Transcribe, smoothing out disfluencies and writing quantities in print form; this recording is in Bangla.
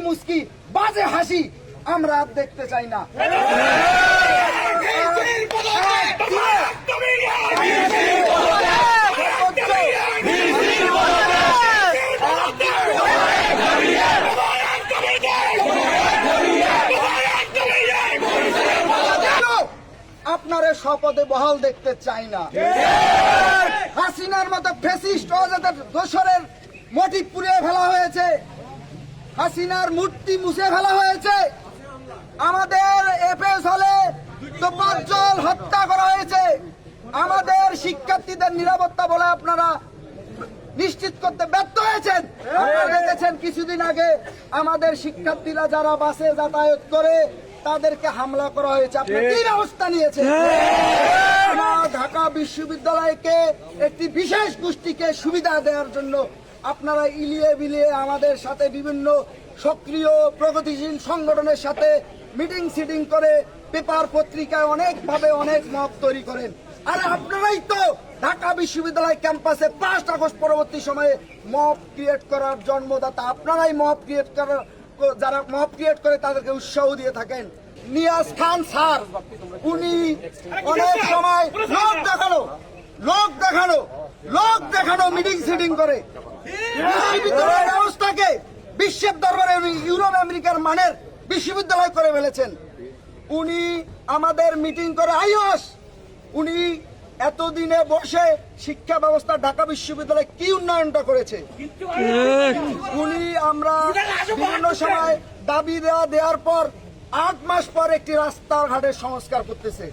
মুস্কি বাজে হাসি আমরা আর দেখতে চাই না। আপনারে শপথে বহাল দেখতে চাই না। হাসিনার মতো ফ্যাসিস্ট অজাদের দোসরের মোটিভ পুড়িয়ে ফেলা হয়েছে, হাসিনার মূর্তি মুছে ফেলা হয়েছে, আমাদের এফএস হলে তোফাজ্জল হত্যা করা হয়েছে, আমাদের শিক্ষার্থীদের নিরাপত্তা বলে আপনারা নিশ্চিত করতে ব্যর্থ হয়েছেন। আপনারা দেখেছেন কিছুদিন আগে আমাদের শিক্ষার্থীরা যারা বাসে যাতায়াত করে তাদেরকে হামলা করা হয়েছে, আপনারা কি ব্যবস্থা নিয়েছেন? ঢাকা বিশ্ববিদ্যালয়কে একটি বিশেষ গোষ্ঠীকে সুবিধা দেওয়ার জন্য আপনারা ইলিয়ে বিলিয়ে আমাদের সাথে বিভিন্ন সক্রিয় প্রগতিশীল সংগঠনের সাথে মিটিং সিটিং করে পেপার পত্রিকায় অনেকভাবে অনেক মত তৈরি করেন। আর আপনারাই তো ঢাকা বিশ্ববিদ্যালয় ক্যাম্পাসে 5 আগস্ট পরবর্তী সময়ে মব ক্রিয়েট করার জন্মদাতা। আপনারাই মব ক্রিয়েট করার, যারা মব ক্রিয়েট করে তাদেরকে উৎসাহ দিয়ে থাকেন। নিয়াজ খান স্যার উনি অনেক সময় লোক দেখানো মিটিং সিটিং করে বিশ্ববিদ্যালয় ব্যবস্থাকে বিশ্বের দরবারে ইউরোপ আমেরিকার মানের বিশ্ববিদ্যালয় করে ফেলেছেন। উনি আমাদের মিটিং করে আইওস, উনি এতদিনে বসে শিক্ষা ব্যবস্থা ঢাকা বিশ্ববিদ্যালয় কি উন্নয়নটা করেছে উনি, আমরা বিভিন্ন সময় দাবি দেওয়ার পর 8 মাস পর একটি রাস্তাঘাটের সংস্কার করতেছে।